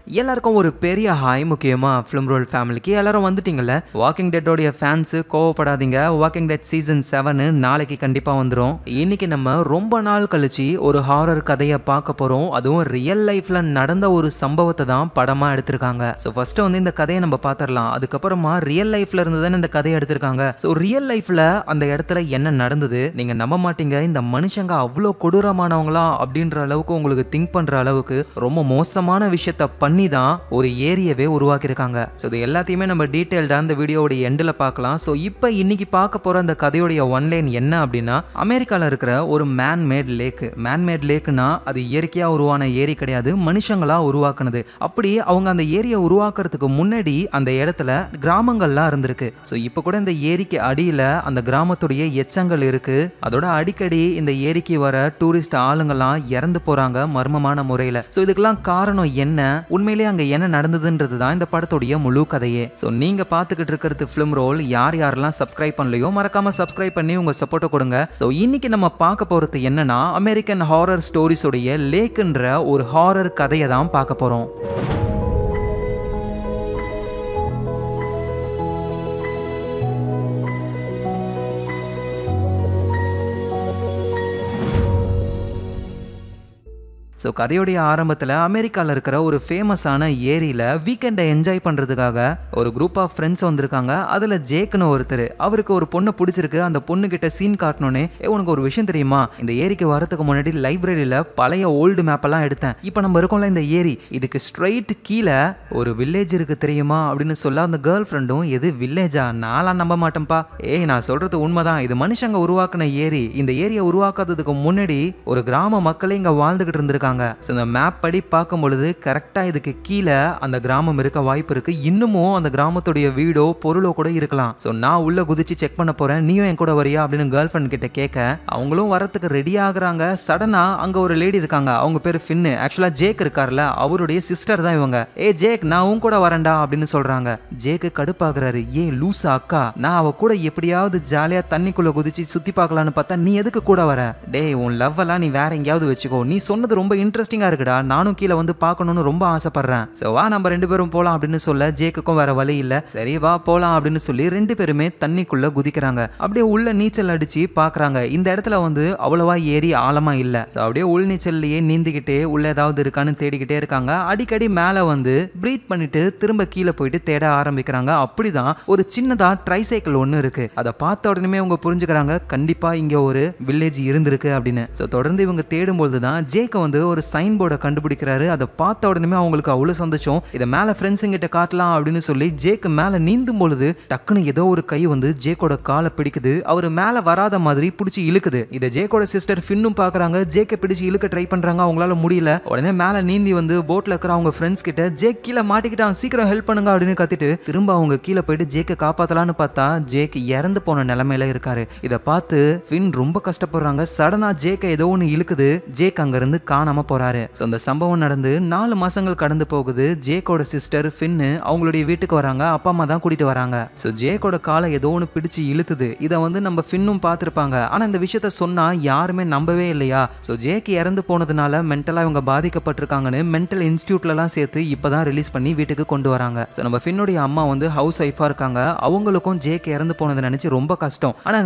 எல்லாருக்கும் ஒரு பெரிய ஹாய். முக்கியமா ஃபிலிம் ரோல் ஃபேமிலிக்கு எல்லாரும் வந்துட்டீங்கல்ல. வாக்கிங் டெட்டோடைய ஃபேன்ஸ் கோவப்படாதீங்க. வாக்கிங் டெட் சீசன் 7 நாளைக்கு கண்டிப்பா வந்துடும். இன்னைக்கு நம்ம ரொம்ப நாள் கழிச்சு ஒரு ஹாரர் கதையை பார்க்க போறோம். அதுவும் ரியல் லைஃப்ல நடந்த ஒரு சம்பவத்தை தான் படமா எடுத்திருக்காங்க. ஸோ ஃபர்ஸ்ட் வந்து இந்த கதையை நம்ம பார்த்துடலாம். அதுக்கப்புறமா ரியல் லைஃப்ல இருந்து தானே இந்த கதையை எடுத்திருக்காங்க. ஸோ ரியல் லைஃப்ல அந்த இடத்துல என்ன நடந்தது நீங்க நம்ப மாட்டீங்க. இந்த மனுஷங்க அவ்வளோ கொடூரமானவங்களா அப்படின்ற அளவுக்கு உங்களுக்கு திங்க் பண்ற அளவுக்கு ரொம்ப மோசமான விஷயத்த பண்ணி தான் ஒரு ஏரியவே உருவாக்கியிருக்காங்க. ஸோ இது எல்லாத்தையுமே நம்ம டீட்டெயில்டாக இந்த வீடியோட எண்டில் பார்க்கலாம். ஸோ இப்போ இன்னைக்கு பார்க்க போகிற அந்த கதையோடைய ஒன்லைன் என்ன அப்படின்னா, அமெரிக்காவில் இருக்கிற ஒரு மேன்மேட் லேக்குனா அது இயற்கையாக உருவான ஏரி கிடையாது, மனுஷங்களாக உருவாக்குனது. அப்படி அவங்க அந்த ஏரியை உருவாக்குறதுக்கு முன்னாடி அந்த இடத்துல கிராமங்கள்லாம் இருந்திருக்கு. ஸோ இப்போ கூட இந்த ஏரிக்கு அடியில் அந்த கிராமத்துடைய எச்சங்கள் இருக்கு. அதோட அடிக்கடி இந்த ஏரிக்கு வர டூரிஸ்ட் ஆளுங்கெல்லாம் இறந்து போறாங்க மர்மமான முறையில். ஸோ இதுக்கெல்லாம் காரணம் என்ன, உண்மையிலே அங்க என்ன நடந்ததுன்றது தான் இந்த படத்துடைய முழு கதையே. ஸோ நீங்க பார்த்துக்கிட்டு இருக்கிறது ஃபிலிம் ரோல். யாரெல்லாம் சப்ஸ்கிரைப் பண்ணலையோ மறக்காம சப்ஸ்கிரைப் பண்ணி உங்க சப்போர்ட்டை கொடுங்க. ஸோ இன்னைக்கு நம்ம பார்க்க போறது என்னன்னா, அமெரிக்கன் ஹாரர் ஸ்டோரிஸ் உடைய லேக்ன்ற ஒரு ஹாரர் கதையை தான் பார்க்க போறோம். ஸோ கதையுடைய ஆரம்பத்தில் அமெரிக்காவில் இருக்கிற ஒரு ஃபேமஸான ஏரியில் வீக்கெண்டை என்ஜாய் பண்ணுறதுக்காக ஒரு குரூப் ஆஃப் ஃப்ரெண்ட்ஸ் வந்திருக்காங்க. அதில் ஜேக்குன்னு ஒருத்தர், அவருக்கு ஒரு பொண்ணை பிடிச்சிருக்கு. அந்த பொண்ணுக்கிட்ட சீன் காட்டணுன்னே, உனக்கு ஒரு விஷயம் தெரியுமா, இந்த ஏரிக்கு வரதுக்கு முன்னாடி லைப்ரரியில் பழைய ஓல்டு மேப்பெல்லாம் எடுத்தேன். இப்போ நம்ம இருக்கோம்ல இந்த ஏரி, இதுக்கு ஸ்ட்ரைட் கீழே ஒரு வில்லேஜ் இருக்குது தெரியுமா அப்படின்னு சொல்ல, அந்த கேர்ள் ஃப்ரெண்டும் எது வில்லேஜா, நான்லாம் நம்ப மாட்டேன்ப்பா, நான் சொல்கிறது உண்மைதான், இது மனுஷங்க உருவாக்குன ஏரி. இந்த ஏரியை உருவாக்காததுக்கு முன்னாடி ஒரு கிராம மக்களே இங்கே வாழ்ந்துகிட்டு இருந்திருக்காங்க. இந்த மேப் படி பார்க்கும் பொழுது கரெக்டா இதுக்கு கீழே அந்த கிராமம் இருக்க வாய்ப்பு இருக்கு. இன்னமும் அந்த கிராமத்துடைய வீடோ பொருளோ கூட இருக்கலாம். ஸோ நான் உள்ள குதிச்சு செக் பண்ண போறேன், நீயும் என் கூட வரியா அப்படின்னு கேர்ள் ஃப்ரெண்ட் கிட்ட கேட்க, அவங்களும் வரத்துக்கு ரெடி ஆகுறாங்க. சடனா அங்க ஒரு லேடி இருக்காங்க, அவங்க பேரு ஃபின்னு. ஆக்சுவலா ஜேக் இருக்கார்ல, அவருடைய சிஸ்டர் தான் இவங்க. ஜேக், நான் உன் கூட வரேன்டா அப்படின்னு சொல்றாங்க. ஜேக்கு கடுப்பாக்குறாரு, லூசா அக்கா, நான் அவ கூட எப்படியாவது ஜாலியா தண்ணிக்குள்ள குதிச்சு சுத்தி பார்க்கலான்னு பார்த்தா நீ எதுக்கு கூட வர? டேய், உன் லவ் எல்லாம் நீ வேற எங்கேயாவது வச்சுக்கோ, நீ சொன்னது ரொம்ப இன்ட்ரெஸ்டிங்கா இருக்குடா, நானும் கீழே வந்து பார்க்கணும்னு ரொம்ப ஆசைப்படுறேன். சோ வா நம்ம ரெண்டு பேரும் போலாம் அப்படின்னு சொல்ல, ஜேக்குக்கும் வேற வழி இல்ல, சரி வா போலாம் அப்படின்னு சொல்லி ரெண்டு பேருமே தண்ணிக்குள்ள குதிக்கிறாங்க. அப்படியே உள்ள நீச்சல் அடிச்சு பாக்குறாங்க. இந்த இடத்துல வந்து அவ்வளவா ஏரி ஆழமா இல்ல. சோ அப்படியே உள் நீச்சல்லையே நீந்திக்கிட்டே உள்ள ஏதாவது இருக்கான்னு தேடிக்கிட்டே இருக்காங்க. அடிக்கடி மேல வந்து பிரீத் பண்ணிட்டு திரும்ப கீழே போயிட்டு தேட ஆரம்பிக்கிறாங்க. அப்படிதான் ஒரு சின்னதா ட்ரைசைக்கிள் ஒண்ணு இருக்கு. அதை பார்த்த உடனே அவங்க புரிஞ்சுக்கிறாங்க, கண்டிப்பா இங்க ஒரு வில்லேஜ் இருந்திருக்கு அப்படின்னு. சோ தொடர்ந்து இவங்க தேடும்போது தான் ஜேக்க வந்து ஒரு சைன் போர்டை கண்டுபிடிக்கிறாரு. அதை பார்த்த உடனே அவங்களுக்கு அவ்வளவு சந்தோஷம். இதை மேல ஃப்ரெண்ட்ஸுங்க கிட்ட காட்டலாம் அப்படின்னு சொல்லி ஜேக்கு மேல நீந்தும் பொழுது டக்குன்னு ஏதோ ஒரு கை வந்து ஜேக்கோட காலை பிடிக்குது. அவர் மேல வராத மாதிரி பிடிச்சி இழுக்குது. இதை ஜேக்கோட சிஸ்டர் ஃபின்னும் பாக்குறாங்க. ஜேக்கை பிடிச்சி இழுக்க ட்ரை பண்றாங்க, அவங்களால முடியல. உடனே மேல நீந்தி வந்து போட்ல இருக்கிற அவங்க ஃப்ரெண்ட்ஸ் கிட்ட, ஜேக் கீழே மாட்டிக்கிட்டான், சீக்கிரம் ஹெல்ப் பண்ணுங்க அப்படின்னு கத்திட்டு திரும்ப அவங்க கீழே போயிட்டு ஜேக்கை காப்பாத்தலான்னு பார்த்தா ஜேக் இறந்து போன நிலைமையில இருக்காரு. இதை பார்த்து ஃபின் ரொம்ப கஷ்டப்படுறாங்க. சடனா ஜேக்கை ஏதோ ஒன்று இழுக்குது. ஜேக் அங்க இருந்து காணாம போறாரு. இந்த சம்பவம் நடந்து 4 மாசங்கள் கடந்து போகுது. ஜேக்கோட சிஸ்டர் ஃபின்னு அவங்களுடைய வீட்டுக்கு வராங்க. அப்பா அம்மா தான் கூட்டிட்டு வராங்க. சோ ஜேக்கோட காலை ஏதோ ஒன்று பிடிச்சு இழுத்துது. இதை வந்து நம்ம ஃபின்னும் பார்த்திருப்பாங்க. ஆனா இந்த விஷயத்த சொன்னா யாருமே நம்பவே இல்லையா. சோ ஜேக் இறந்து போனதுனால மென்டலா இவங்க பாதிக்கப்பட்டிருக்காங்கன்னு மென்டல் இன்ஸ்டியூட்லாம் சேர்த்து இப்பதான் ரிலீஸ் பண்ணி வீட்டுக்கு கொண்டு வராங்க. சோ நம்ம ஃபின்னுடைய அம்மா வந்து ஹவுஸ் ஒய்ஃபா இருக்காங்க. அவங்களுக்கும் ஜேக் இறந்து போனதை நினைச்சு ரொம்ப கஷ்டம். ஆனா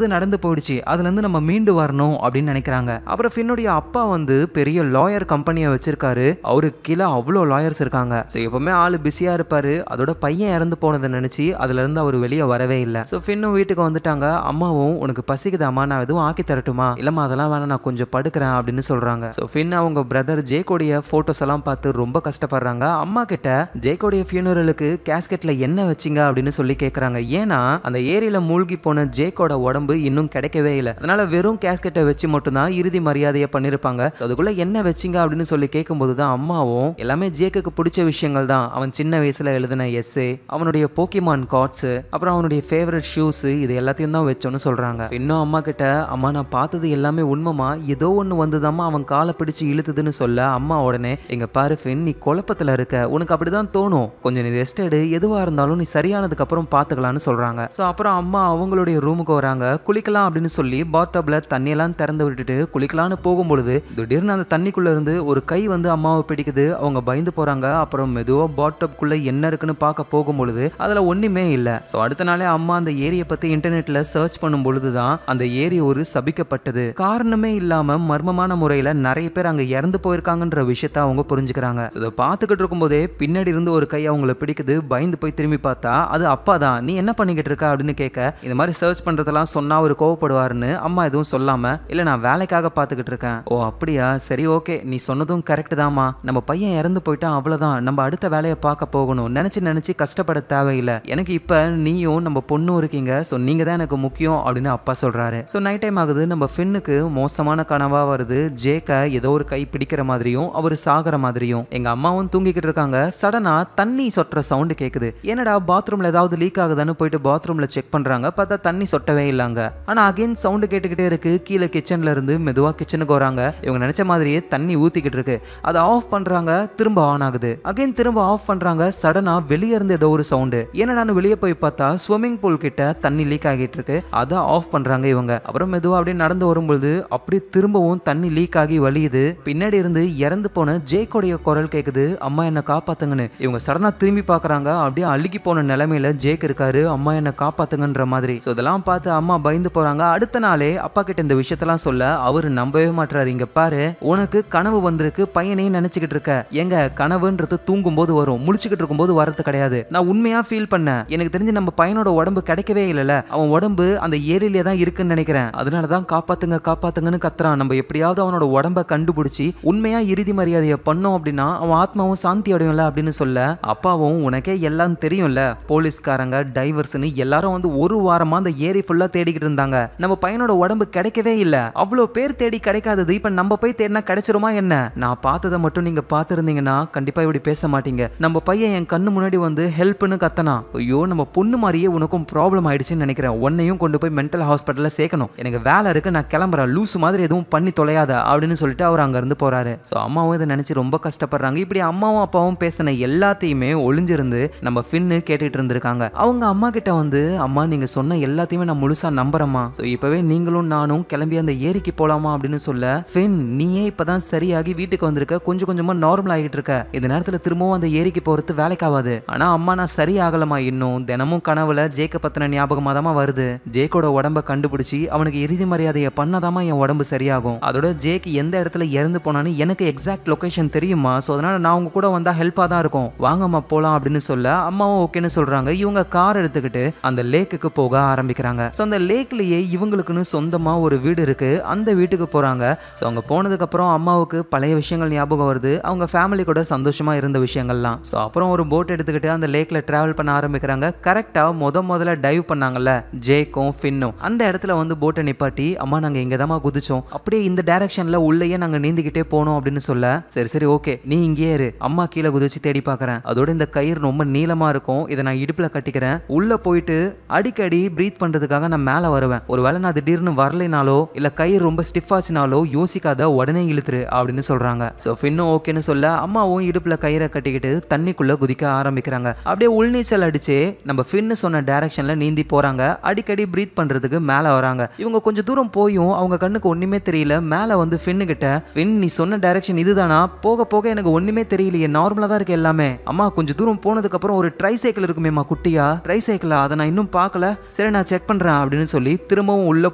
நடந்து போயிடுச்சு, அதுல இருந்து நம்ம மீண்டு வரணும் அப்படின்னு நினைக்கிறாங்க. அப்புறம் ஃபின்னுடைய அப்பா வந்து பெரிய லாயர் கம்பெனியை வச்சிருக்காரு. அவருக்கு கீழே அவ்வளோ லாயர்ஸ் இருக்காங்க. ஸோ எப்பவுமே ஆளு பிஸியா இருப்பாரு. அதோட பையன் இறந்து போனதை நினைச்சு அதுல இருந்து அவர் வெளியே வரவே இல்லை. ஸோ ஃபின்னும் வீட்டுக்கு வந்துட்டாங்க. அம்மாவும், உனக்கு பசிக்குதாமா, நான் எதுவும் ஆக்கி தரட்டுமா? இல்லம்மா அதெல்லாம் வேணாம், நான் கொஞ்சம் படுக்கிறேன் அப்படின்னு சொல்றாங்க. ஸோ ஃபின் அவங்க பிரதர் ஜேக்கோடைய போட்டோஸ் எல்லாம் பார்த்து ரொம்ப கஷ்டப்படுறாங்க. அம்மா கிட்ட ஜேக்கோடைய ஃபியூனரலுக்கு கேஸ்கெட்ல என்ன வச்சிங்க அப்படின்னு சொல்லி கேட்கறாங்க. ஏன்னா அந்த ஏரியில மூழ்கி போன ஜேக்கோட உடம்பு இன்னும் கிடைக்கவே இல்லை. அதனால வெறும் கேஸ்கெட்டை வச்சு மட்டும்தான் இறுதி மரியாதையை பண்ணிருப்பாங்க. அதுக்குள்ள என்ன வச்சிங்க அப்படின்னு சொல்லி கேட்கும்போது தான் அம்மாவும், எல்லாமே ஜேக்குக்கு பிடிச்ச விஷயங்கள் தான், அவன் சின்ன வயசுல எழுதின எஸ்ஸே, அவனுடைய போக்கிமான் கார்ட்ஸ், அப்புறம் அவனுடைய ஃபேவரட் ஷூஸ், இது எல்லாத்தையும் தான் வச்சோன்னு சொல்றாங்க. இன்னும் அம்மா கிட்ட, அம்மா நான் பார்த்தது எல்லாமே உண்மைமா, ஏதோ ஒன்று வந்துதாம்மா அவன் காலை பிடிச்சு இழுத்துதுன்னு சொல்ல, அம்மா உடனே, எங்க பாரு ஃபின், நீ குழப்பத்துல இருக்க, உனக்கு அப்படிதான் தோணும், கொஞ்சம் நீ ரெஸ்ட் எடு, எதுவா இருந்தாலும் நீ சரியானதுக்கு அப்புறம் பாத்துக்கலாம்னு சொல்றாங்க. ஸோ அப்புறம் அம்மா அவங்களுடைய ரூமுக்கு வராங்க. குளிக்கலாம் அப்படின்னு சொல்லி பாத் டப்ல தண்ணியெல்லாம் திறந்து விட்டுட்டு குளிக்கலான்னு போகும்பொழுது திடீர்னு அந்த தண்ணி தண்ணிக்குள்ள இருந்து ஒரு கை வந்து அம்மாவை பிடிக்குது. அவங்க பயந்து போறாங்க. அப்புறம் மெதுவா பாட்டப்குள்ள என்ன இருக்குன்னு பார்க்க போகும்பொழுது அதுல ஒண்ணுமே இல்ல. சோ அடுத்த நாளே அம்மா அந்த ஏரியை பத்தி இன்டர்நெட்ல சர்ச் பண்ணும் பொழுதுதான் அந்த ஏரி ஒரு சபிக்கப்பட்டது, காரணமே இல்லாம மர்மமான முறையில நிறைய பேர் அங்க இறந்து போயிருக்காங்கன்ற விஷயத்த அவங்க புரிஞ்சுக்கிறாங்க. இதை பார்த்துக்கிட்டு இருக்கும் போதே பின்னாடி இருந்து ஒரு கை அவங்கள பிடிக்குது. பயந்து போய் திரும்பி பார்த்தா அது அப்பா தான். நீ என்ன பண்ணிக்கிட்டு இருக்க அப்படின்னு கேட்க, இந்த மாதிரி சர்ச் பண்றதெல்லாம் சொன்னா அவர் கோவப்படுவாருன்னு அம்மா எதுவும் சொல்லாம, இல்ல நான் வேலைக்காக பார்த்துக்கிட்டு இருக்கேன். ஓ அப்படியா, சரி ஓகே, நீ சொன்னதும் கரெக்ட் தாமா. நம்ம பையன் இறந்து போயிட்டா அவ்வளவுதான், நம்ம அடுத்த வேலையை பார்க்க போகணும். நினைச்சு நினைச்சு கஷ்டப்பட தேவையில்லை. எனக்கு இப்ப நீயும் நம்ம பொண்ணும் இருக்கீங்க. ஸோ நீங்க தான் எனக்கு முக்கியம் அப்படின்னு அப்பா சொல்றாரு. ஸோ நைட் டைம் ஆகுது. நம்ம ஃபின்னுக்கு மோசமான கனவா வருது. ஜேக்க ஏதோ ஒரு கை பிடிக்கிற மாதிரியும் அவர் சாகிற மாதிரியும். எங்க அம்மாவும் தூங்கிக்கிட்டு இருக்காங்க. சடனா தண்ணி சொட்டுற சவுண்ட் கேக்குது. என்னடா பாத்ரூம்ல ஏதாவது லீக் ஆகுதான்னு போயிட்டு பாத்ரூம்ல செக் பண்றாங்க. பார்த்தா தண்ணி சொட்டவே இல்லங்க. ஆனா அகைன் சவுண்ட் கேட்டுக்கிட்டே இருக்கு. கீழே கிச்சன்ல இருந்து மெதுவா கிச்சனுக்கு வராங்க. இவங்க நினைச்ச மாதிரியே தண்ணி ஊத்திக்கிட்டு இருக்கு. அதை ஆஃப் பண்றாங்க. திரும்ப ஆன் ஆகுது. அகைன் திரும்ப ஆஃப் பண்றாங்க. சடனா வெளியே இருந்து ஏதோ ஒரு சவுண்ட். என்னடான்னு வெளியே போய் பார்த்தா ஸ்விம்மிங் பூல் கிட்ட தண்ணி லீக் ஆகிட்டு இருக்கு. அதை ஆஃப் பண்றாங்க இவங்க. அப்புறம் மெதுவா அப்படியே நடந்து வரும்போது அப்படியே திரும்பவும் தண்ணி லீக் ஆகி வலியுது. பின்னாடி இருந்து இறந்து போன ஜேக்கோடைய குரல் கேக்குது, அம்மா என்ன காப்பாத்துங்கன்னு. இவங்க சடனா திரும்பி பாக்குறாங்க. அப்படியே அழுகி போன நிலைமையில ஜேக் இருக்காரு. அம்மா என்ன காப்பாத்துங்கன்ற மாதிரி. சோ இதெல்லாம் பார்த்து அம்மா பயந்து போறாங்க. அடுத்த நாளே அப்பா கிட்ட இந்த விஷயத்தெல்லாம் சொல்ல அவரு நம்பவே மாட்டாரு. இங்க பாரு, உனக்கு கனவு வந்திருக்கு, பையனையும் நினைச்சுக்கிட்டு இருக்க. எங்க கனவுன்றது தூங்கும் போது வரும், முழிச்சுக்கிட்டு இருக்கும் போது வரது கிடையாது. நான் உண்மையா ஃபீல் பண்ணேன். எனக்கு தெரிஞ்சு நம்ம பையனோட உடம்பு கிடைக்கவே இல்லல, அவன் உடம்பு அந்த ஏரியிலே தான் இருக்குன்னு நினைக்கிறேன். அதனாலதான் காப்பாத்துங்க காப்பாத்துங்கன்னு கத்துறான். நம்ம எப்படியாவது அவனோட உடம்ப கண்டுபிடிச்சி உண்மையா இறுதி மரியாதையை பண்ணோம் அப்படின்னா அவன் ஆத்மாவும் சாந்தி அடையும்ல அப்படின்னு சொல்ல, அப்பாவும் உனக்கே எல்லாம் தெரியும்ல, போலீஸ்காரங்க டைவர்ஸ்னு எல்லாரும் வந்து ஒரு வாரமா அந்த ஏரி ஃபுல்லா தேடிக்கிட்டு இருந்தாங்க. நம்ம பையனோட உடம்பு கிடைக்கவே இல்ல. அவ்வளோ பேர் தேடி கிடைக்காதது இப்ப நம்ம போய் தேடினா கிடைச்சிருமா என்ன? நான் பார்த்ததை மட்டும் நீங்க பார்த்திருந்தீங்கன்னா கண்டிப்பா இப்படி பேச மாட்டீங்க. நம்ம பையன் என் கண்ணு முன்னாடி வந்து ஹெல்ப்னு கத்தனா. ஐயோ நம்ம பொண்ணு மாதிரியே உனக்கும் ப்ராப்ளம் ஆயிடுச்சுன்னு நினைக்கிறேன். உன்னையும் கொண்டு போய் மென்டல் ஹாஸ்பிட்டல்ல சேர்க்கணும். எனக்கு வேலை இருக்கு, நான் கிளம்புறேன். லூசு மாதிரி எதுவும் பண்ணி தொலையாத அப்படின்னு சொல்லிட்டு அவர் அங்க இருந்து போறாரு. ஸோ அம்மாவும் இதை நினைச்சு ரொம்ப கஷ்டப்படுறாங்க. இப்படி அம்மாவும் அப்பாவும் பேசின எல்லாத்தையுமே ஒளிஞ்சிருந்து நம்ம ஃபின்னு கேட்டுட்டு இருந்திருக்காங்க. அவங்க அம்மா கிட்ட வந்து, அம்மா நீங்க சொன்ன எல்லாத்தையுமே நான் முழுசா நம்புறேம்மா. ஸோ இப்பவே நீங்களும் நானும் கிளம்பி அந்த ஏரிக்கு போலாமா அப்படின்னு சொல்ல, ஃபின் நீயே இப்பதான் சரியாகி வீட்டுக்கு வந்திருக்க, கொஞ்சம் கொஞ்சமா நார்மல் ஆகிட்டு இருக்க. இந்த நேரத்துல திரும்பவும் அந்த ஏரிக்கு போறது வேலைக்காவாது. ஆனா அம்மா நான் சரியாகலமா, இன்னும் தினமும் கனவுல ஜேக்க பத்தின ஞாபகமா தான் வருது. ஜேக்கோட உடம்ப கண்டுபிடிச்சி அவனுக்கு இறுதி மரியாதையை பண்ணாதாமா என் உடம்பு சரியாகும். அதோட ஜேக் எந்த இடத்துல இறந்து போனான்னு எனக்கு எக்ஸாக்ட் லொகேஷன் தெரியுமா. ஸோ அதனால நான் உங்க கூட வந்தா ஹெல்ப்பா தான் இருக்கும், வாங்கம்மா போலாம் அப்படின்னு சொல்ல அம்மாவும் ஓகேன்னு சொல்றாங்க. இவங்க கார் எடுத்துக்கிட்டு அந்த லேக்குக்கு போக ஆரம்பிக்கிறாங்க. ஸோ அந்த லேக்லயே இவங்களுக்குன்னு சொந்தமா ஒரு வீடு இருக்கு. அந்த வீட்டுக்கு போறாங்க. ஸோ அவங்க போனதுக்கு அப்புறம் அம்மாவுக்கு பழைய விஷயங்கள் ஞாபகம் வருது, அவங்க ஃபேமிலி கூட சந்தோஷமா இருந்த விஷயங்கள்லாம். ஸோ அப்புறம் ஒரு போட் எடுத்துக்கிட்டு அந்த லேக்ல டிராவல் பண்ண ஆரம்பிக்கிறாங்க. கரெக்டா முதல்ல டைவ் பண்ணாங்கல்ல ஜேக்கும் ஃபின்னும், அந்த இடத்துல வந்து போட்டை நிப்பாட்டி, அம்மா நாங்க இங்க தான் குதிச்சோம், அப்படியே இந்த டைரக்ஷன்ல உள்ளேயே நாங்க நீந்திக்கிட்டே போனோம் அப்படின்னு சொல்ல, சரி ஓகே நீ இங்கேயே இரு, அம்மா கீழே குதிச்சு தேடி பார்க்கறேன். அதோட இந்த கயிறு ரொம்ப நீளமா இருக்கும், இதை நான் இடுப்புல கட்டிக்கிறேன். உள்ள போயிட்டு அடிக்கடி பிரீத் பண்றதுக்காக நான் மேல வருவேன். ஒருவேளை நான் திடீர்னு வரலைனாலோ இல்ல கயிறு ரொம்ப ஸ்டிஃப் ஆச்சுனாலோ யோசிக்காத உடனே இழுத்துரு அப்படின்னு சொல்றாங்க. ஸோ ஃபின்னும் ஓகேன்னு சொல்ல அம்மாவும் இடுப்புல கயிறை கட்டிக்கிட்டு தண்ணிக்குள்ள குதிக்க ஆரம்பிக்கிறாங்க. அப்படியே உள்நீச்சல் அடிச்சு நம்ம ஃபின்னு சொன்ன டைரக்ஷன்ல நீந்தி போறாங்க. அடிக்கடி பிரீத் பண்றதுக்கு மேல வராங்க. இவங்க கொஞ்சம் தூரம் போயும் அவங்க கண்ணுக்கு ஒண்ணுமே தெரியல. மேல வந்து ஃபின்னு கிட்ட, ஃபின் நீ சொன்ன டைரக்ஷன் இதுதானா? போக போக எனக்கு ஒண்ணுமே தெரியலையே, நார்மலா தான் இருக்கு எல்லாமே. அம்மா கொஞ்சம் தூரம் போனதுக்கு அப்புறம் ஒரு ட்ரை சைக்கிள் இருக்குமேமா குட்டியா, ட்ரை சைக்கிளா, அதை நான் இன்னும் பார்க்கல, சரி நான் செக் பண்றேன் அப்படின்னு சொல்லி திரும்பவும் உள்ள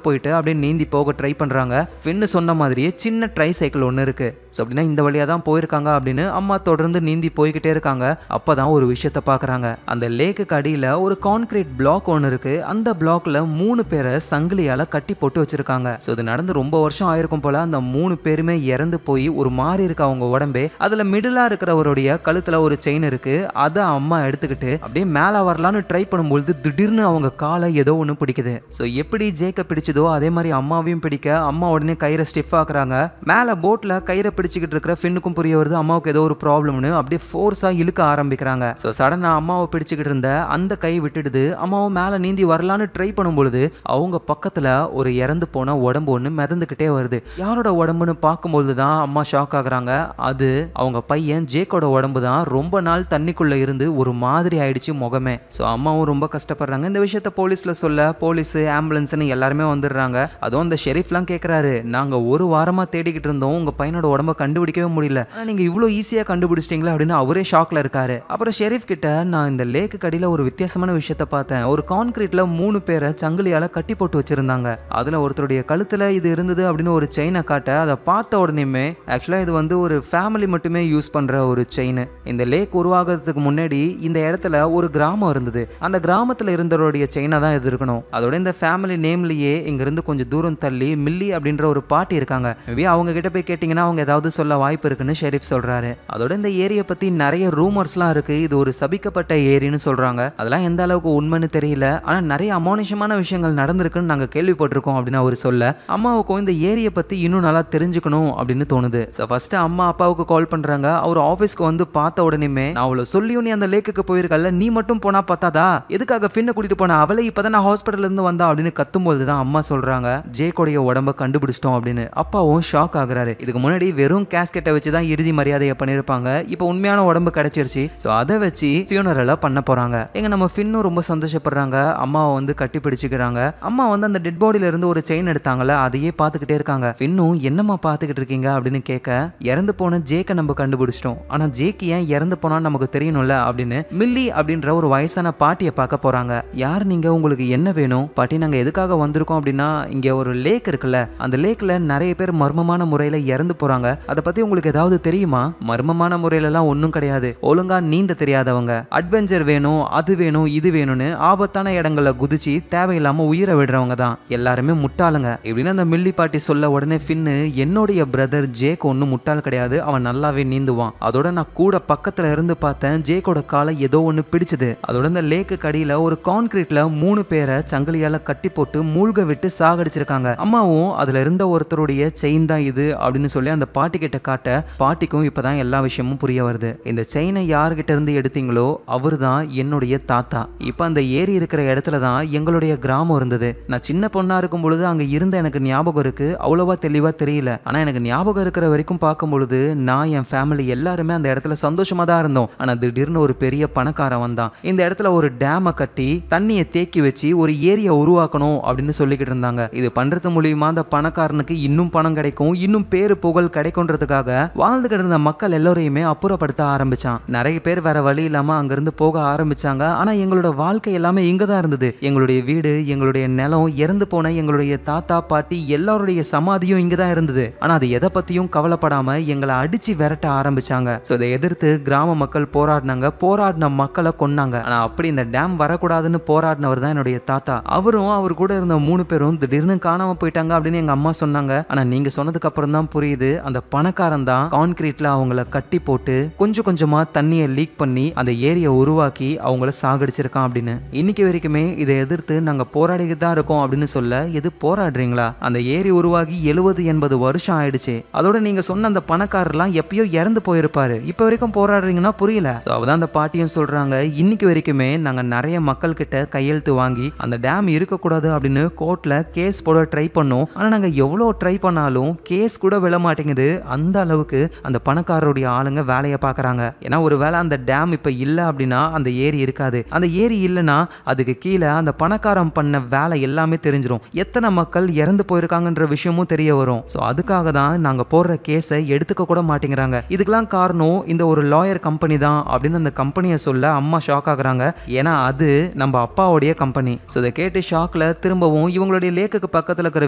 போயிட்டு அப்படியே நீந்தி போக ட்ரை பண்றாங்க. ஃபின்னு சொன்ன மாதிரியே சின்ன ட்ரை சைக்கிள் ஒன்று இருக்கு. ஸோ அப்படின்னா இந்த வழியா தான் போயிருக்காங்க அப்படின்னு அம்மா தொடர்ந்து நீந்தி போய்கிட்டே இருக்காங்க. அப்பதான் ஒரு விஷயத்த பாக்குறாங்க. அந்த லேக்குக்கு அடியில ஒரு கான்கிரீட் பிளாக் ஒன்று இருக்கு. அந்த பிளாக்ல 3 பேரை சங்கிலியால கட்டி போட்டு வச்சிருக்காங்க. ஸோ இது நடந்து ரொம்ப வருஷம் ஆயிருக்கும் போல. அந்த 3 பேருமே இறந்து போய் ஒரு மாறி இருக்கு அவங்க உடம்பே. அதுல மிடிலா இருக்கிறவருடைய கழுத்துல ஒரு செயின் இருக்கு. அதை அம்மா எடுத்துக்கிட்டு அப்படியே மேல வரலான்னு ட்ரை பண்ணும்போது திடீர்னு அவங்க காலை ஏதோ ஒன்று பிடிக்குது. ஸோ எப்படி ஜேக்க பிடிச்சதோ அதே மாதிரி அம்மாவையும் பிடிக்க அம்மா உடனே கயிறை ஸ்டிஃப் ஆக்குறாங்க. மேல போட்ல கயிறை பிடிச்சிக்கிட்டு இருக்கிற ஃபின்னுக்கும் புரிய வருது அம்மாவுக்கு ஏதோ ஒரு ப்ராப்ளம்னு. அப்படியே ஃபோர்ஸா இழுக்க ஆரம்பிக்கிறாங்க. ஸோ சடனா அம்மாவை பிடிச்சிக்கிட்டு இருந்த அந்த கை விட்டுடுது. அம்மாவும் மேல நீந்தி வரலான்னு ட்ரை பண்ணும்பொழுது அவங்க பக்கத்துல ஒரு இறந்து போன உடம்பு ஒன்று மிதந்துக்கிட்டே வருது. யாரோட உடம்புன்னு பார்க்கும்போது தான் அம்மா ஷாக் ஆகுறாங்க. அது அவங்க பையன் ஜேக்கோட உடம்பு தான். ரொம்ப நாள் தண்ணிக்குள்ள இருந்து ஒரு மாதிரி ஆயிடுச்சு முகமே. ஸோ அம்மாவும் ரொம்ப கஷ்டப்படுறாங்க. இந்த விஷயத்த போலீஸ்ல சொல்ல போலீஸ் ஆம்புலன்ஸ்னு எல்லாருமே வந்துடுறாங்க. அதுவும் அந்த ஷெரீஃப்லாம் கேட்குறாரு, நாங்க ஒரு வாரமா தேடிக்கிட்டு இருந்தோம், உங்க பையனோட உடம்ப உடம்ப கண்டுபிடிக்கவே முடியல. ஆனா நீங்க இவ்வளவு ஈஸியா கண்டுபிடிச்சிட்டீங்களா அப்படின்னு அவரே ஷாக்ல இருக்காரு. அப்புறம் ஷெரீஃப் கிட்ட நான் இந்த லேக்கு கடியில ஒரு வித்தியாசமான விஷயத்த பார்த்தேன். ஒரு கான்கிரீட்ல 3 பேரை சங்கிலியால கட்டி போட்டு வச்சிருந்தாங்க. அதுல ஒருத்தருடைய கழுத்துல இது இருந்தது அப்படின்னு ஒரு செயினை காட்ட அதை பார்த்த உடனேயுமே ஆக்சுவலா இது வந்து ஒரு ஃபேமிலி மட்டுமே யூஸ் பண்ற ஒரு செயின். இந்த லேக் உருவாகிறதுக்கு முன்னாடி இந்த இடத்துல ஒரு கிராமம் இருந்தது. அந்த கிராமத்துல இருந்தவருடைய செயினா தான் இது இருக்கணும். அதோட இந்த ஃபேமிலி நேம்லயே இங்க இருந்து கொஞ்சம் தூரம் தள்ளி மில்லி அப்படின்ற ஒரு பாட்டி இருக்காங்க. மேபி அவங்க கிட்ட போய் கேட்டீங்கன்னா அவங்க ஏதாவது சொல்ல வாய்ப்பு இருக்குன்னு ஷெரீஃப் சொல்றாரு. அதோட இந்த ஏரியை பத்தி நிறைய ரூமர்ஸ்லாம் இருக்கு. இது ஒரு சபிக்கப்பட்ட ஏரின்னு சொல்றாங்க. அதெல்லாம் எந்த அளவுக்கு உண்மைன்னு தெரியல. ஆனா நிறைய அமானுஷமான விஷயங்கள் நடந்திருக்குன்னு நாங்க கேள்விப்பட்டிருக்கோம் அப்படின்னு அவர் சொல்ல அம்மாவுக்கும் இந்த ஏரியை பத்தி இன்னும் நல்லா தெரிஞ்சுக்கணும் அப்படின்னு தோணுது. ஃபர்ஸ்ட் அம்மா அப்பாவுக்கு கால் பண்றாங்க. அவர் ஆபீஸ்க்கு வந்து பார்த்த உடனேமே நான் அவளை சொல்லியும் நீ அந்த லேக்குக்கு போயிருக்கல, நீ மட்டும் போனா பார்த்தாதா, எதுக்காக ஃபின்னை கூட்டிட்டு போன, அவளை இப்பதான் நான் ஹாஸ்பிட்டல்ல இருந்து வந்தா அப்படின்னு கத்தும்போது தான் அம்மா சொல்றாங்க ஜேக்கோடைய உடம்ப கண்டுபிடிச்சிட்டோம் அப்படின்னு. அப்பாவும் ஷாக் ஆகுறாரு. இதுக்கு முன்னாடி வெறும் கேஸ்கெட்டை வச்சு தான் இறுதி மரியாதையை பண்ணிருப்பாங்க. இப்போ உண்மையான உடம்பு கிடைச்சிருச்சு. ஸோ அதை வச்சு ஃபியூனரலை பண்ண போறாங்க. எங்க நம்ம ஃபின்னும் ரொம்ப சந்தோஷப்படுறாங்க. அம்மாவை வந்து கட்டி பிடிச்சிக்கிறாங்க. அம்மா வந்து அந்த டெட் பாடியில இருந்து ஒரு செயின் எடுத்தாங்கல்ல, அதையே பார்த்துக்கிட்டே இருக்காங்க. ஃபின்னும் என்னம்மா பார்த்துக்கிட்டு இருக்கீங்க அப்படின்னு கேட்க இறந்து போன ஜேக்கை நம்ம கண்டுபிடிச்சிட்டோம். ஆனா ஜேக் ஏன் இறந்து போனான்னு நமக்கு தெரியணும்ல அப்படின்னு மில்லி அப்படின்ற ஒரு வயசான பாட்டியை பார்க்க போறாங்க. யார் நீங்க, உங்களுக்கு என்ன வேணும்? பாட்டி நாங்க எதுக்காக வந்திருக்கோம் அப்படின்னா இங்க ஒரு லேக் இருக்குல்ல, அந்த லேக்ல நிறைய பேர் மர்மமான முறையில இறந்து போறாங்க. அதை பத்தி உங்களுக்கு ஏதாவது தெரியுமா? மர்மமான முறையில எல்லாம் ஒன்றும் கிடையாது. ஒழுங்கா நீந்த தெரியாதவங்க, அட்வென்ச்சர் வேணும், அது வேணும், இது வேணும்னு ஆபத்தான இடங்களை குதிச்சு தேவையில்லாம உயிரை விடுறவங்க தான் எல்லாருமே முட்டாளுங்க இப்படின்னு அந்த மில்லி பாட்டி சொல்ல உடனே ஃபின்னு என்னுடைய பிரதர் ஜேக் ஒன்னும் முட்டாள் கிடையாது, அவன் நல்லாவே நீந்துவான். அதோட நான் கூட பக்கத்துல இருந்து பார்த்தேன். ஜேக்கோட காலை ஏதோ ஒண்ணு பிடிச்சது. அதோட இந்த லேக்கு கடியில ஒரு கான்கிரீட்ல 3 பேரை சங்கிலியால கட்டி போட்டு மூழ்க விட்டு சாகடிச்சிருக்காங்க. அம்மாவும் அதுல இருந்த ஒருத்தருடைய செயின் தான் இது அப்படின்னு சொல்லி அந்த பாட்டி கிட்ட காட்ட பாட்டிக்கும் இப்பதான் எல்லா விஷயமும் புரிய வருது. இந்த செயினை யார்கிட்ட இருந்து எடுத்தீங்களோ அவர் தான் என்னுடைய தாத்தா. இப்ப அந்த ஏரி இருக்கிற இடத்துல தான் எங்களுடைய கிராமம் இருந்தது. நான் சின்ன பொண்ணா இருக்கும் பொழுது அங்க இருந்த எனக்கு ஞாபகம் இருக்கு. அவ்வளவா தெளிவா தெரியல. ஆனா எனக்கு ஞாபகம் இருக்கிற வரைக்கும் பார்க்கும் பொழுது நான் என் ஃபேமிலி எல்லாருமே அந்த இடத்துல சந்தோஷமா தான் இருந்தோம். ஆனா திடீர்னு ஒரு பெரிய பணக்காரன் வந்தான். இந்த இடத்துல ஒரு டேமை கட்டி தண்ணியை தேக்கி வச்சு ஒரு ஏரியை உருவாக்கணும் அப்படின்னு சொல்லிக்கிட்டு இருந்தாங்க. இது பண்றது மூலியமா அந்த பணக்காரனுக்கு இன்னும் பணம் கிடைக்கும், இன்னும் பேரு புகழ் கிடைக்கும்ன்றதுக்காக வாழ்ந்துகிட்டு இருந்த மக்கள் எல்லாரையுமே அப்புறப்படுத்த ஆரம்பிச்சான். நிறைய பேர் வேற வழி இல்லாம அங்கிருந்து போக ஆரம்பிச்சாங்க. ஆனா எங்களோட வாழ்க்கை எல்லாமே இங்க தான் இருந்தது. எங்களுடைய வீடு, எங்களுடைய நிலம், இறந்து போன எங்களுடைய தாத்தா பாட்டி எல்லாருடைய சமாதியும் இங்க தான் இருந்தது. ஆனா அது எதை பத்தியும் கவலைப்படாம எங்களை அடிச்சு விரட்ட ஆரம்பிச்சாங்க. சோ இதை எதிர்த்து கிராம மக்கள் போராடினாங்க. போராடின மக்களை கொன்னாங்க. ஆனா அப்படி இந்த டேம் வரக்கூடாதுன்னு போராடினவர் தான் என்னுடைய தாத்தா. அவரும் அவர் கூட இருந்த 3 பேரும் திடீர்னு காணாம போயிட்டாங்க அப்படின்னு எங்க அம்மா சொன்னாங்க. ஆனா நீங்க சொன்னதுக்கு அப்புறம் தான் புரியுது, அந்த பணக்காரன் தான் கான்கிரீட்ல அவங்கள கட்டி போட்டு கொஞ்சம் கொஞ்சமா தண்ணியை லீக் பண்ணி அந்த ஏரியை உருவாக்கி அவங்கள சாகடிச்சிருக்கான் அப்படின்னு. இன்னைக்கு வரைக்குமே இதை எதிர்த்து நாங்க போராடிக்கிட்டு தான் இருக்கோம் அப்படின்னு சொல்ல, எது போராடுறீங்களா? அந்த ஏரி உருவாகி 70-80 வருஷம் ஆயிடுச்சு. அதோட நீங்க சொன்ன அந்த பணக்காரர்லாம் எப்பயோ இறந்து போயிருப்பாரு. இப்ப வரைக்கும் போராடுறீங்கன்னா புரியல. அவதான் அந்த பாட்டியும் சொல்றாங்க, இன்னைக்கு வரைக்குமே நாங்க நிறைய மக்கள் கிட்ட கையெழுத்து வாங்கி அந்த டேம் இருக்கக்கூடாது அப்படின்னு கோர்ட்ல கேஸ் போட ட்ரை பண்ணோம். ஆனா நாங்க எவ்வளவு ட்ரை பண்ணாலும் கேஸ் கூட விழ மாட்டேங்குது. அந்த அளவுக்கு அந்த பணக்காரருடைய ஆளுங்க வேலையை பாக்குறாங்க. ஏன்னா ஒரு வேளை அந்த டேம் இப்ப இல்ல அப்படின்னா அந்த ஏரி இருக்காது. அந்த ஏரி இல்லைன்னா அதுக்கு கீழே அந்த பணக்காரன் பண்ண வேலை எல்லாமே தெரிஞ்சிடும். எத்தனை மக்கள் இறந்து போயிருக்காங்கன்ற விஷயமும் தெரிய வரும். ஸோ அதுக்காக தான் நாங்க போடுற கேஸை எடுத்துக்க கூட மாட்டேங்கிறாங்க. இதுக்கெல்லாம் காரணம் இந்த ஒரு லாயர் கம்பெனி தான் அப்படின்னு அந்த கம்பெனியை சொல்ல அம்மா ஷாக் ஆகுறாங்க. ஏன்னா அது நம்ம அப்பாவுடைய கம்பெனி. ஸோ இதை கேட்டு ஷாக்ல திரும்பவும் இவங்களுடைய லேக்குக்கு பக்கத்துல இருக்கிற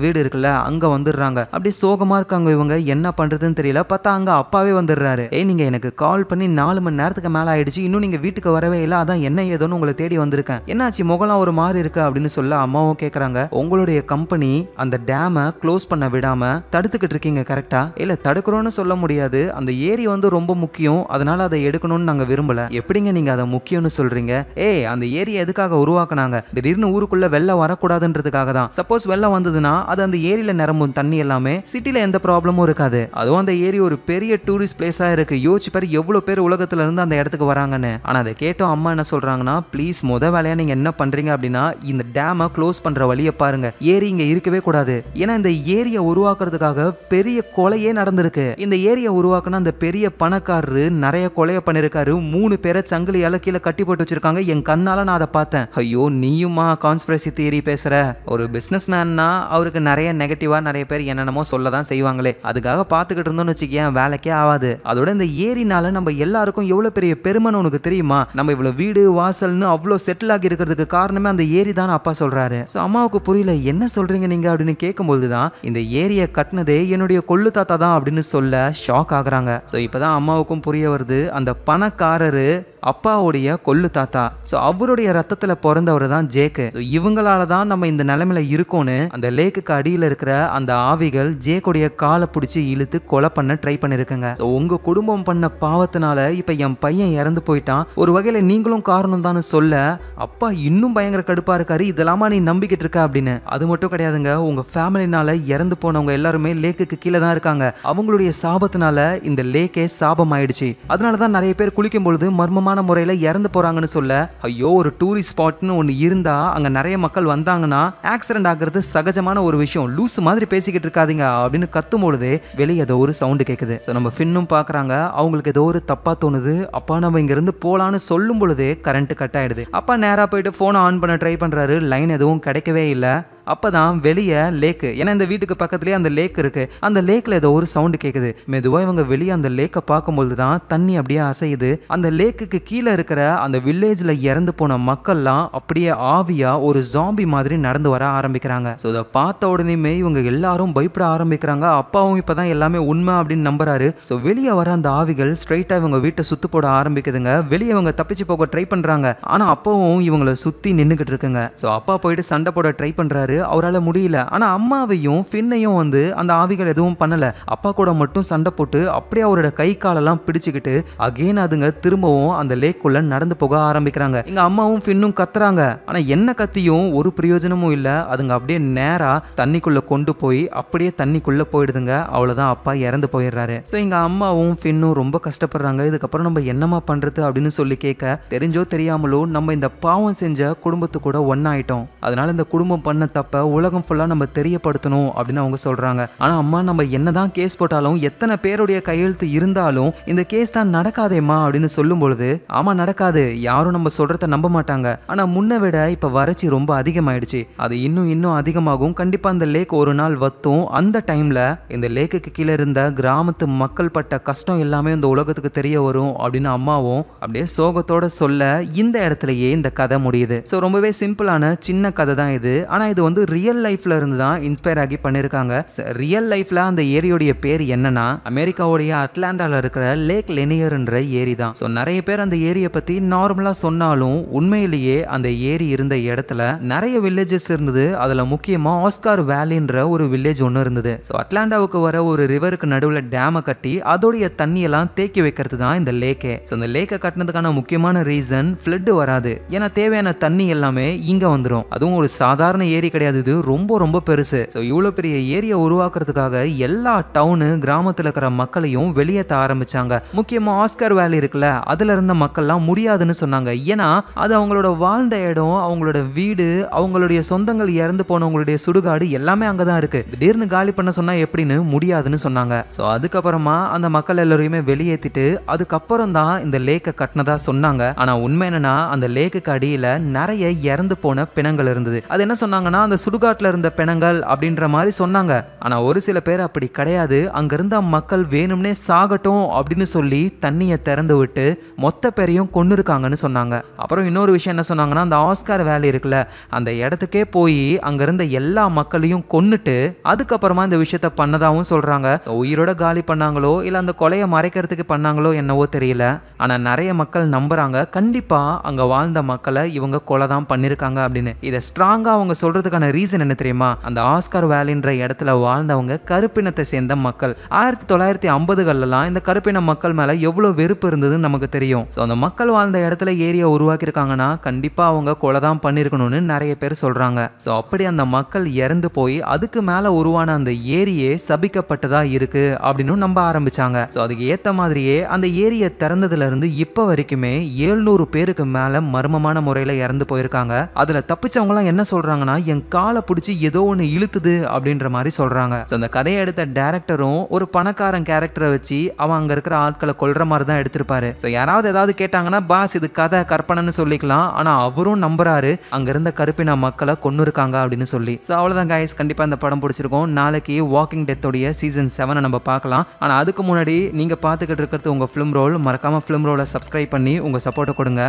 வீடு இருக்குல்ல, அங்க வந்துடுறாங்க. அப்படி சோகமா இருக்காங்க இவங்க. என்ன பண்றதுன்னு தெரியல. பார்த்தா அங்க அப்பாவே வந்துடுறாரு. நீங்க எனக்கு கால் பண்ணி 4 மணி நேரத்துக்கு மேல ஆயிடுச்சு, இன்னும் நீங்க வீட்டுக்கு வரவே இல்லை, அதான் என்ன ஏதோன்னு உங்களை தேடி வந்திருக்கேன், என்னாச்சு முகலாம் ஒரு மாதிரி இருக்கு அப்படின்னு சொல்ல அம்மாவும் கேட்கறாங்க, உங்களுடைய கம்பெனி அந்த டேமை க்ளோஸ் பண்ண விடாம தடுத்துக்கிட்டு இருக்கீங்க கரெக்டா? இல்ல தடுக்கிறோன்னு சொல்ல முடியாது, அந்த ஏரி வந்து ரொம்ப முக்கியம், அதனால அதை எடுக்கணும்னு நாங்க விரும்பல. எப்படிங்க நீங்க அதை முக்கியம்னு சொல்றீங்க? அந்த ஏரியை எதுக்காக உருவாக்குனாங்க? திடீர்னு ஊருக்குள்ள வெள்ளம் வரக்கூடாதுன்றதுக்காக தான். சப்போஸ் வெள்ளம் வந்ததுன்னா அது அந்த ஏரியில நிரம்பும் தண்ணி எல்லாமே, சிட்டில எந்த ப்ராப்ளமும் இருக்காது. அதுவும் அந்த ஏரி ஒரு பெரிய டூரிஸ்ட் பிளேஸா இருக்கு. யோசிச்சு பாரு எவ்வளவு பேர் உலகத்துல இருந்து அந்த இடத்துக்கு வராங்கன்னு. ஆனா அதை கேட்டோம் அம்மா என்ன சொல்றாங்கன்னா, ப்ளீஸ் முத வேலையா நீங்க என்ன பண்றீங்க அப்படின்னா இந்த டேமை க்ளோஸ் பண்ற வழியை பாருங்க, ஏரி இங்க இருக்கவே கூடாது. ஏன்னா இந்த ஏரியை உருவாக்குறதுக்காக பெரிய கொலையே நடந்திருக்கு. இந்த ஏரியை உருவாக்குனா அந்த பெரிய பணக்காரரு நிறைய கொலையை பண்ணிருக்காரு. 3 பேரை சங்கிலியால கீழே கட்டி போட்டு வச்சிருக்காங்க. என் கண்ணால நான் அதை பார்த்தேன். ஐயோ நீயுமா கான்ஸ்பிரசி தியரி பேசுற? ஒரு பிசினஸ் மேன்னா அவருக்கு நிறைய நெகட்டிவா நிறைய பேர் என்னென்னமோ சொல்லதான் செய்வாங்களே, அதுக்காக பார்த்த பார்த்துக்கிட்டு இருந்தோம்னு வச்சுக்கேன் வேலைக்கே ஆகாது. அதோட இந்த ஏரினால நம்ம எல்லாருக்கும் எவ்வளவு பெரிய பெருமைன்னு உனக்கு தெரியுமா? நம்ம இவ்வளவு வீடு வாசல்னு அவ்வளோ செட்டில் ஆகி இருக்கிறதுக்கு காரணமே அந்த ஏரி தான் அப்பா சொல்றாரு. ஸோ அம்மாவுக்கு புரியல, என்ன சொல்றீங்க நீங்க அப்படின்னு கேட்கும்போது தான் இந்த ஏரியை கட்டினதே என்னுடைய கொள்ளு தாத்தா தான் அப்படின்னு சொல்ல ஷாக் ஆகுறாங்க. ஸோ இப்பதான் அம்மாவுக்கும் புரிய வருது, அந்த பணக்காரரு அப்பாவுடைய கொள்ளு தாத்தா. ஸோ அவருடைய ரத்தத்தில் பிறந்தவர் தான் ஜேக்கு. ஸோ இவங்களால தான் நம்ம இந்த நிலைமையில இருக்கோன்னு அந்த லேக்குக்கு அடியில் இருக்கிற அந்த ஆவிகள் ஜேக்குடைய காலை பிடிச்சி இழுத்து கொலை பண்ண ட்ரை பண்ணிருக்குங்க. ஸோ உங்க குடும்பம் பண்ண பாவத்தினால இப்ப என் பையன் இறந்து போயிட்டான், ஒரு வகையில நீங்களும் காரணம் தான் சொல்ல அப்பா இன்னும் பயங்கர கடுப்பா இருக்காரு. இதெல்லாமா நீ நம்பிக்கிட்டு இருக்க அப்படின்னு. அது மட்டும் கிடையாதுங்க, உங்க ஃபேமிலினால இறந்து போனவங்க எல்லாருமே லேக்குக்கு கீழே தான் இருக்காங்க. அவங்களுடைய சாபத்தினால இந்த லேக்கே சாபம் ஆயிடுச்சு. அதனாலதான் நிறைய பேர் குளிக்கும் பொழுது மர்மமான முறையில இறந்து போறாங்கன்னு சொல்ல, ஐயோ ஒரு டூரிஸ்ட் ஸ்பாட்னு ஒன்னு இருந்தா அங்க நிறைய மக்கள் வந்தாங்கன்னா ஆக்சிடென்ட் ஆகிறது சகஜமான ஒரு விஷயம், லூஸ் மாதிரி பேசிக்கிட்டு இருக்காதீங்க அப்படின்னு கத்தும் பொழுது வெளியே ஏதோ ஒரு சவுண்டு கேட்குது. ஸோ நம்ம ஃபின்னும் பார்க்குறாங்க, அவங்களுக்கு ஏதோ ஒரு தப்பா தோணுது. அப்பா நம்ம இங்கிருந்து போலான்னு சொல்லும் பொழுதே கரண்ட் கட் ஆயிடுது. அப்பா நேரா போயிட்டு போனை ஆன் பண்ண ட்ரை பண்றாரு, லைன் எதுவும் கிடைக்கவே இல்லை. அப்பதான் வெளியே லேக்கு, ஏன்னா இந்த வீட்டுக்கு பக்கத்துலேயே அந்த லேக் இருக்கு, அந்த லேக்ல ஏதோ ஒரு சவுண்டு கேட்குது. மெதுவாக இவங்க வெளியே அந்த லேக்கை பார்க்கும்போது தான் தண்ணி அப்படியே அசையுது. அந்த லேக்குக்கு கீழே இருக்கிற அந்த வில்லேஜ்ல இறந்து போன மக்கள்லாம் அப்படியே ஆவியா ஒரு ஜாம்பி மாதிரி நடந்து வர ஆரம்பிக்கிறாங்க. ஸோ அதை பார்த்த உடனேயுமே இவங்க எல்லாரும் பயப்பட ஆரம்பிக்கிறாங்க. அப்பாவும் இப்பதான் எல்லாமே உண்மை அப்படின்னு நம்புறாரு. ஸோ வெளியே வர அந்த ஆவிகள் ஸ்ட்ரைட்டா இவங்க வீட்டை சுத்து போட ஆரம்பிக்குதுங்க. வெளியே இவங்க தப்பிச்சு போக ட்ரை பண்றாங்க, ஆனா அப்பாவும் இவங்களை சுத்தி நின்றுகிட்டு இருக்குங்க. ஸோ அப்பா போயிட்டு சண்டை போட ட்ரை பண்றாரு, அவரால் முடியல. ஆனா அம்மாவையும் ஃபின்னையும் வந்து அந்த ஆவிகள் எதுவும் பண்ணல. அப்பா கூட மட்டும் சண்டை போட்டு அப்படியே அவரோட கை காலெல்லாம் பிடிச்சுக்கிட்டு அகைன் அதுங்க திரும்பவும் அந்த லேக்குள்ள நடந்து போக ஆரம்பிக்கிறாங்க. எங்க அம்மாவும் ஃபின்னும் கத்துறாங்க, ஆனா என்ன கத்தியும் ஒரு பிரயோஜனமும் இல்ல. அதுங்க அப்படியே நேரா தண்ணிக்குள்ள கொண்டு போய் அப்படியே தண்ணிக்குள்ள போயிடுதுங்க. அவ்வளவுதான், அப்பா இறந்து போயிடுறாரு. ஸோ எங்க அம்மாவும் ஃபின்னும் ரொம்ப கஷ்டப்படுறாங்க. இதுக்கப்புறம் நம்ம என்னமா பண்றது அப்படின்னு சொல்லி கேட்க, தெரிஞ்சோ தெரியாமலோ நம்ம இந்த பாவம் செஞ்ச குடும்பத்து கூட ஒன்னாயிட்டோம், அதனால இந்த குடும்பம் பண்ண தப்ப உலகம் ஃபுல்லா நம்ம தெரியப்படுத்தணும் அப்படின்னு அவங்க சொல்றாங்க. ஆனா அம்மா நம்ம என்னதான் கேஸ் போட்டாலும் எத்தனை பேருடைய கையெழுத்து இருந்தாலும் இந்த கேஸ் தான் நடக்காதேம்மா அப்படின்னு சொல்லும் பொழுது, ஆமா நடக்காது, யாரும் நம்ம சொல்றத நம்ப மாட்டாங்க. ஆனா முன்ன விட இப்ப வறட்சி ரொம்ப அதிகமாயிடுச்சு, அது இன்னும் அதிகமாகும். கண்டிப்பா அந்த லேக் ஒரு நாள் வத்தும். அந்த டைம்ல இந்த லேக்குக்கு கீழே இருந்த கிராமத்து மக்கள் பட்ட கஷ்டம் எல்லாமே இந்த உலகத்துக்கு தெரிய வரும் அப்படின்னு அம்மாவும் அப்படியே சோகத்தோட சொல்ல இந்த இடத்துலயே இந்த கதை முடியுது. ஸோ ரொம்பவே சிம்பிளான சின்ன கதை தான் இது. ஆனா இது வந்து ரியல் லைஃப்ல இருந்து தான் இன்ஸ்பயர் ஆகி பண்ணிருக்காங்க. ரியல் லைஃப்ல அந்த ஏரியோடைய பேர் என்னன்னா அமெரிக்காவுடைய அட்லாண்டால இருக்கிற லேக் லெனியர்ன்ற ஏரி தான். ஸோ நிறைய பேர் அந்த ஏரியை பத்தி நார்மலா சொன்னாலும் உண்மையிலேயே அந்த ஏரி இருந்த இடத்துல நிறைய வில்லேஜஸ் இருந்தது. அதுல முக்கியமா ஆஸ்கார் வேலின்ற ஒரு வில்லேஜ் ஒன்று இருந்தது. ஸோ அட்லாண்டாவுக்கு வர ஒரு ரிவருக்கு நடுவில் டேமை கட்டி அதோடைய தண்ணியெல்லாம் தேக்கி வைக்கிறது தான் இந்த லேக்கே. ஸோ இந்த லேக்கை கட்டினதுக்கான முக்கியமான ரீசன் ஃப்ளட் வராது, ஏன்னா தேவையான தண்ணி எல்லாமே இங்க வந்துடும். அதுவும் ஒரு சாதாரண ஏரி கிடையாது, இது ரொம்ப பெருசு. ஸோ இவ்வளோ பெரிய ஏரியை உருவாக்குறதுக்காக எல்லா டவுனு கிராமத்தில் இருக்கிற மக்களையும் வெளியேற்ற ஆரம்பிச்சாங்க. முக்கியமா ஆஸ்கார் வேலி இருக்குல்ல, அதுல இருந்த மக்கள்லாம் முடியாதுன்னு சொன்னாங்க. ஏன்னா அது அவங்களோட வாழ்ந்த இடம், அவங்களோட வீடு, அவங்களுடைய சொந்தங்கள் இறந்து போனவங்களுடைய சுடுகாடு எல்லாமே அங்கதான் இருக்கு. திடீர்னு காலி பண்ண சொன்னா எப்படின்னு முடியாதுன்னு சொன்னாங்க. ஸோ அதுக்கப்புறமா அந்த மக்கள் எல்லாரையுமே வெளியேற்றிட்டு அதுக்கப்புறம் தான் இந்த லேக்கை கட்டினதா சொன்னாங்க. ஆனா உண்மை என்னன்னா அந்த லேக்குக்கு அடியில நிறைய இறந்து போன பிணங்கள் இருந்தது. அது என்ன சொன்னாங்கன்னா அந்த சுடுகாட்டுல இருந்த பிணங்கள் அப்படின்ற மாதிரி சொன்னாங்க. ஆனா ஒரு சில பேர் அப்படி கிடையாது, அங்க இருந்த மக்கள் வேணும்னே சாகட்டும் அப்படின்னு சொல்லி தண்ணியை திறந்து விட்டு மொத்த பேரையும் கொண்டு இருக்காங்கன்னு சொன்னாங்க. அப்புறம் இன்னொரு விஷயம் என்ன சொன்னாங்கன்னா, அந்த ஆஸ்கார் வேலி இருக்குல்ல, அந்த இடத்துக்கே போய் அங்க இருந்த எல்லா மக்களையும் கொன்னுட்டு அதுக்கப்புறமா இந்த விஷயத்த பண்ணதாகவும் சொல்றாங்க. உயிரோட காலி பண்ணாங்களோ இல்ல அந்த கொலையை மறைக்கிறதுக்கு பண்ணாங்களோ என்னவோ தெரியல. ஆனா நிறைய மக்கள் நம்புறாங்க கண்டிப்பா அங்க வாழ்ந்த மக்களை இவங்க கொலை தான் பண்ணிருக்காங்க அப்படின்னு. இதை ஸ்ட்ராங்கா அவங்க சொல்றதுக்கான ரீசன் என்ன தெரியுமா? அந்த ஆஸ்கார் வேலின்ற இடத்துல வாழ்ந்தவங்க கருப்பினத்தை சேர்ந்த மக்கள். 1950களெல்லாம் இந்த கருப்பின மக்கள் மேல எவ்வளவு வெறுப்பு இருந்ததுன்னு நமக்கு தெரியும். ஸோ அந்த மக்கள் வாழ்ந்த இடத்துல ஏரியா உருவாக்கியிருக்காங்கன்னா கண்டிப்பா அவங்க கொலை தான் பண்ணிருக்கணும்னு நிறைய பேர் சொல்றாங்க. ஸோ அப்படி அந்த மக்கள் இறந்து போய் அதுக்கு மேல உருவான அந்த ஏரியே சபிக்கப்பட்டதா இருக்கு அப்படின்னு நம்ப ஆரம்பிச்சாங்க. ஸோ அதுக்கு ஏத்த மாதிரியே அந்த ஏரியை திறந்ததுல இருந்து இப்ப வரைக்குமே 700 பேருக்கு மேல மர்மமான முறையில இறந்து போயிருக்காங்க. அதுல தப்பிச்சவங்க எல்லாம் என்ன சொல்றாங்கன்னா, என் காலை பிடிச்சி ஏதோ ஒன்று இழுத்துது அப்படின்ற மாதிரி சொல்றாங்க. அந்த கதையை எடுத்த டைரக்டரும் ஒரு பணக்காரன் கேரக்டரை வச்சு அவன் அங்க இருக்கிற ஆட்களை கொல்ற மாதிரி தான் எடுத்திருப்பாரு. யாராவது ஏதாவது கேட்டாங்கன்னா பாஸ் இது கதை கற்பனைன்னு சொல்லிக்கலாம், ஆனா அவரும் நம்புறாரு அங்க இருந்த கருப்பின மக்களை கொன்னு இருக்காங்க அப்படின்னு சொல்லி. அவ்வளவுதான் கைஸ், கண்டிப்பா இந்த படம் பிடிச்சிருக்கும். நாளைக்கு வாக்கிங் டெத்தோடைய சீசன் 7 நம்ம பார்க்கலாம். ஆனா அதுக்கு முன்னாடி நீங்க பார்த்துக்கிட்டு இருக்கிறது உங்க ஃபிலிம் ரோல். மறக்காம ஃபிலிம் ரோலை சப்ஸ்கிரைப் பண்ணி உங்க சப்போர்ட்டை கொடுங்க.